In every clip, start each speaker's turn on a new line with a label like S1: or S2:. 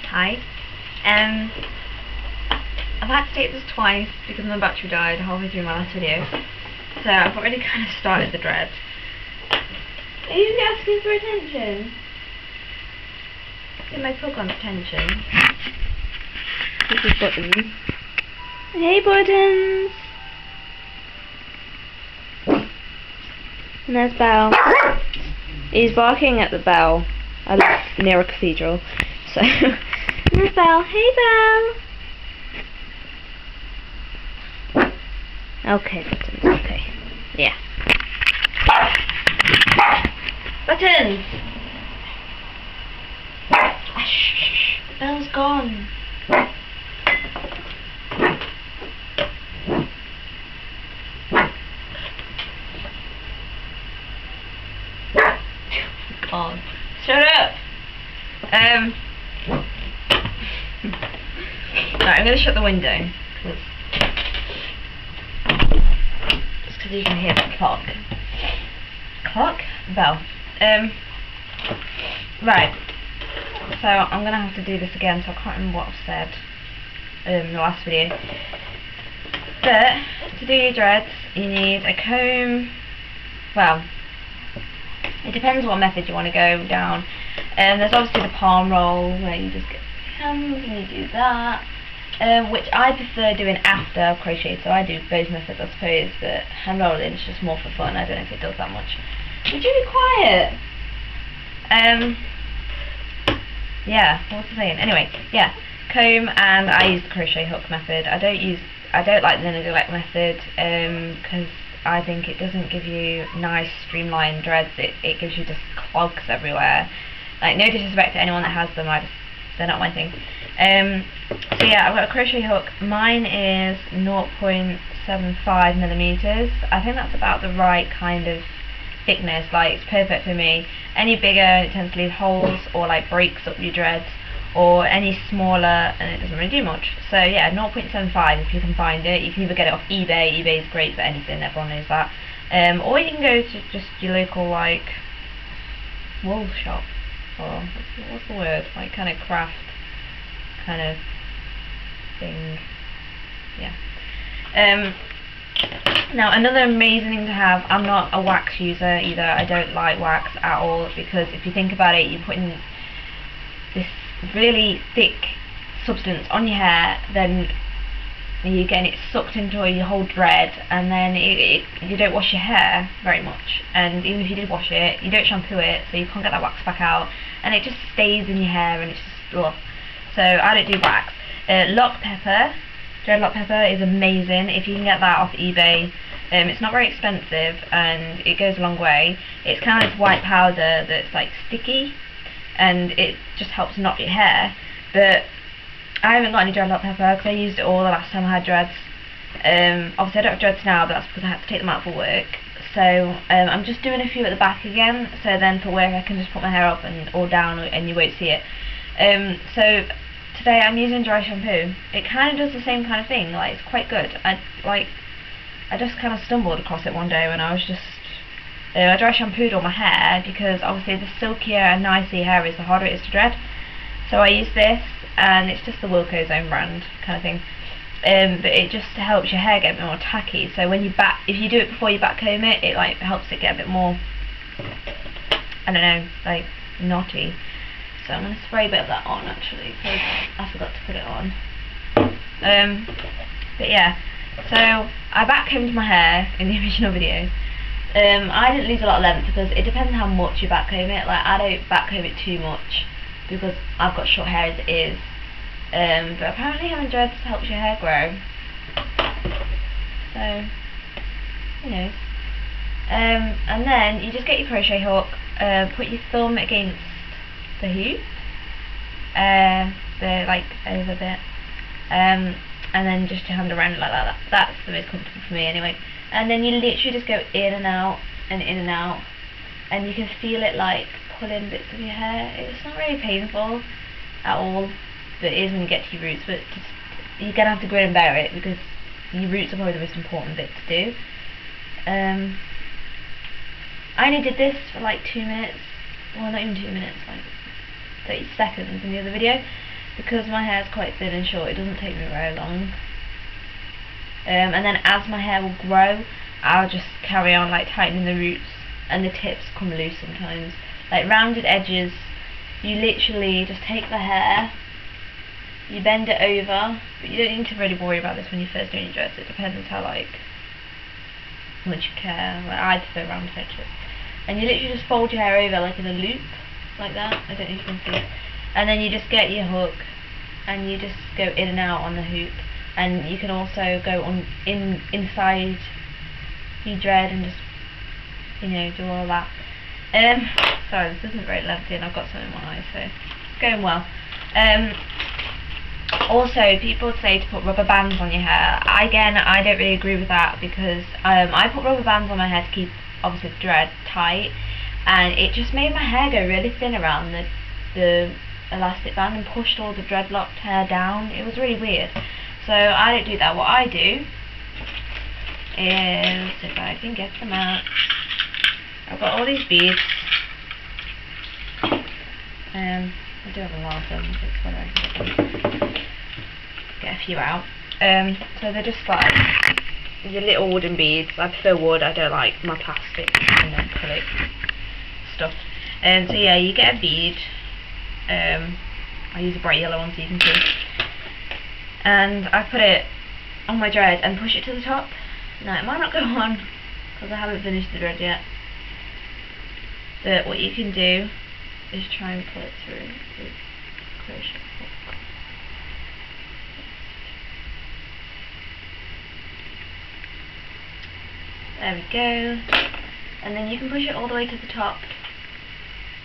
S1: tight. I've had to take this twice because my battery died halfway through my last video, so I've already kind of started the dread. Are you asking for attention? Get my pug on attention. This is Buttons. Hey Buttons! And there's Belle. He's barking at the bell. I live near a cathedral, so. And there's Belle. Hey Belle! Okay, Buttons, okay. Yeah. Buttons! Shh, the bell's gone. God. Shut up! Right, I'm gonna shut the window. Just because you can hear the clock. Clock? Bell. Right. So I'm gonna have to do this again, so I can't remember what I've said in the last video. But to do your dreads, you need a comb. Well, it depends what method you want to go down. There's obviously the palm roll where you just get the hands and you do that, which I prefer doing after I've crocheted. So I do both methods, I suppose. But hand rolling is just more for fun. I don't know if it does that much. Would you be quiet? Yeah, what was I saying? Anyway, yeah, comb, and I use the crochet hook method. I don't like the neglect method because I think it doesn't give you nice streamlined dreads. It gives you just clogs everywhere. Like, no disrespect to anyone that has them, they're not my thing. So yeah, I've got a crochet hook. Mine is 0.75 millimeters. I think that's about the right kind of thickness. Like, it's perfect for me. Any bigger, it tends to leave holes or like breaks up your dreads, or any smaller and it doesn't really do much. So yeah, 0.75 if you can find it. You can either get it off eBay. eBay is great for anything, everyone knows that. Or you can go to just your local like wool shop, or what's the word, like kind of craft kind of thing. Yeah. Now another amazing thing to have, I'm not a wax user either. I don't like wax at all, because if you think about it, you're putting this really thick substance on your hair, then you're getting it sucked into your whole dread, and then you don't wash your hair very much, and even if you did wash it, you don't shampoo it, so you can't get that wax back out, and it just stays in your hair, and it's just ugh. So I don't do wax. Lock pepper, dread lock pepper is amazing if you can get that off eBay. It's not very expensive and it goes a long way. It's kind of this white powder that's like sticky, and it just helps knot your hair. But I haven't got any dread lock pepper because I used it all the last time I had dreads. Obviously I don't have dreads now, but that's because I had to take them out for work. So I'm just doing a few at the back again, so then for work I can just put my hair up or down and you won't see it. So today I'm using dry shampoo. It kind of does the same kind of thing. Like, it's quite good. I just kind of stumbled across it one day when I was just I dry shampooed all my hair, because obviously the silkier and nicer your hair is, the harder it is to dread. So I use this, and it's just the Wilko's own brand kind of thing. But it just helps your hair get a bit more tacky. So when if you do it before you back comb it, it like helps it get a bit more, I don't know, like knotty. So I'm going to spray a bit of that on actually, because I forgot to put it on. But yeah, so I back combed my hair in the original video. I didn't lose a lot of length because it depends how much you back comb it. Like, I don't back comb it too much because I've got short hair as it is. But apparently having dreads helps your hair grow. So, who knows. And then you just get your crochet hook, put your thumb against the hoop, the like over bit, and then just your hand around it like that. That's the most comfortable for me anyway. And then you literally just go in and out and in and out, and you can feel it like pulling bits of your hair. It's not really painful at all, but it is when you get to your roots. But you're gonna have to grin and bear it, because your roots are probably the most important bit to do. I only did this for like 2 minutes, well, not even 2 minutes, like 30 seconds in the other video. because my hair is quite thin and short, it doesn't take me very long. And then as my hair will grow, I'll just carry on like tightening the roots, and the tips come loose sometimes. Like rounded edges, you literally just take the hair, you bend it over, but you don't need to really worry about this when you're first doing your dreads. It depends how much you care. Like, I prefer rounded edges. And you literally just fold your hair over like in a loop, like that. I don't know if you can see. And then you just get your hook, and you just go in and out on the hoop. And you can also go on inside your dread and just, do all that. Sorry, this isn't very lengthy, and I've got some in my eyes, so it's going well. Also, people say to put rubber bands on your hair. Again, I don't really agree with that, because I put rubber bands on my hair to keep, obviously, the dread tight, and it just made my hair go really thin around the elastic band and pushed all the dreadlocked hair down. It was really weird. So I don't do that. What I do is, if I can get them out, I've got all these beads. I do have a lot of them. It's whether I can get a few out. So they're just like your little wooden beads. I prefer wood. I don't like my plastic and acrylic stuff. So yeah, you get a bead. I use a bright yellow one so you can see. And I put it on my dread and push it to the top. Now it might not go on because I haven't finished the dread yet. But what you can do is try and pull it through with crochet hook. There we go. And then you can push it all the way to the top.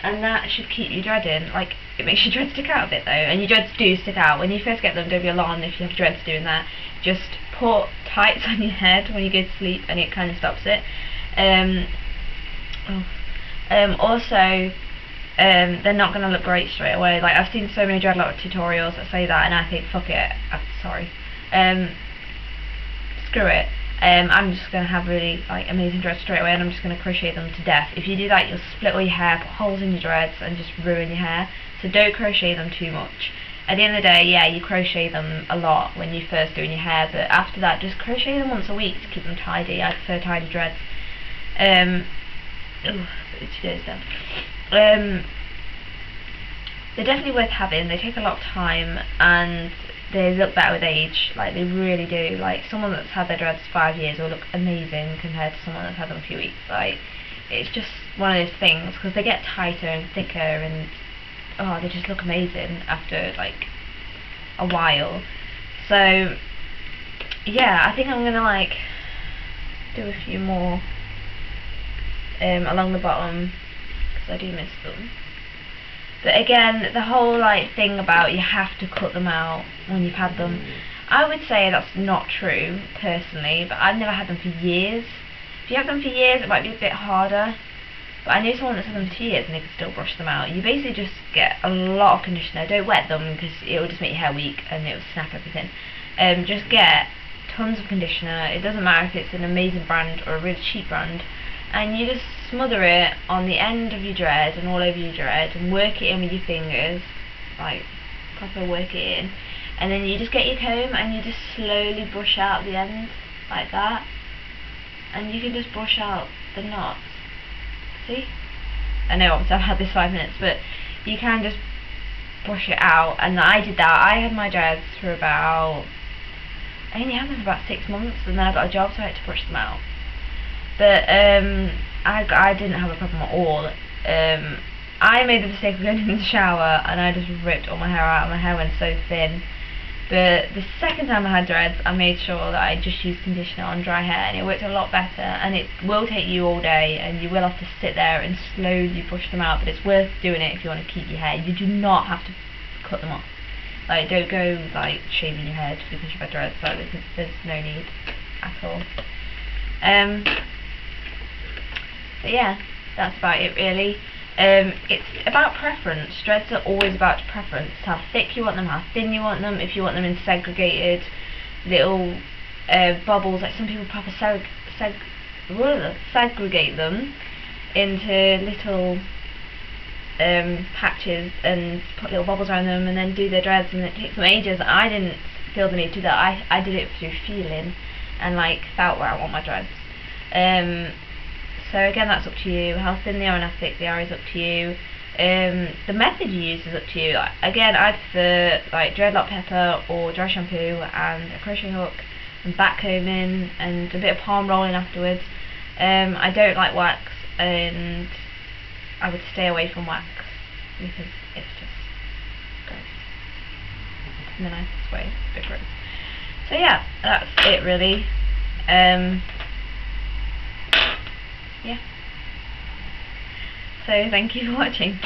S1: And that should keep your dread in. Like, it makes your dreads stick out a bit though, and your dreads do stick out. When you first get them, don't be alarmed if you have dreads doing that. Just put tights on your head when you go to sleep, and it kind of stops it. Also, they're not going to look great straight away. Like, I've seen so many dreadlock tutorials that say that, and I think, fuck it, I'm sorry. Screw it. I'm just going to have really amazing dreads straight away, and I'm just going to crochet them to death. If you do that, you'll split all your hair, put holes in your dreads, and just ruin your hair. So don't crochet them too much. At the end of the day, yeah, you crochet them a lot when you're first doing your hair, but after that, just crochet them once a week to keep them tidy. I prefer tidy dreads. They're definitely worth having. They take a lot of time, and they look better with age. Like, they really do. Like, someone that's had their dreads 5 years will look amazing compared to someone that's had them a few weeks. Like, it's just one of those things, because they get tighter and thicker, and they just look amazing after a while. So yeah, I think I'm gonna do a few more along the bottom, because I do miss them. But again, the whole thing about you have to cut them out when you've had them, I would say that's not true personally, but I've never had them for years. If you have them for years, it might be a bit harder, but I know someone that's had them for 2 years and they can still brush them out. You basically just get a lot of conditioner. Don't wet them because it will just make your hair weak and it will snap everything. Just get tons of conditioner. It doesn't matter if it's an amazing brand or a really cheap brand, and you just smother it on the end of your dread and all over your dread, and work it in with your fingers, proper work it in, and then you just get your comb and you just slowly brush out the end like that, and you can just brush out the knots. See? I know obviously I've had this 5 minutes, but you can just brush it out, and I did that. I had my dreads for I only had them for about 6 months, and then I got a job, so I had to brush them out. But I didn't have a problem at all. I made the mistake of going in the shower and I just ripped all my hair out, and my hair went so thin. But the second time I had dreads, I made sure that I just used conditioner on dry hair, and it worked a lot better. And it will take you all day, and you will have to sit there and slowly brush them out, but it's worth doing it if you want to keep your hair. You do not have to cut them off. Don't go shaving your head because you've had dreads. There's no need at all. But yeah, that's about it really. It's about preference. Dreads are always about preference. How thick you want them, how thin you want them, if you want them in segregated little bubbles, some people proper segregate them into little patches and put little bobbles around them and then do their dreads, and it takes them ages. I didn't feel the need to do that. I did it through feeling and like felt where I want my dreads. So again, that's up to you. How thin they are and how thick they are is up to you. The method you use is up to you. Again, I prefer like dreadlock pepper or dry shampoo and a crochet hook and back combing and a bit of palm rolling afterwards. I don't like wax, and I would stay away from wax because it's just gross in the nicest way. It's a bit gross. So yeah, that's it really. Yeah. So thank you for watching.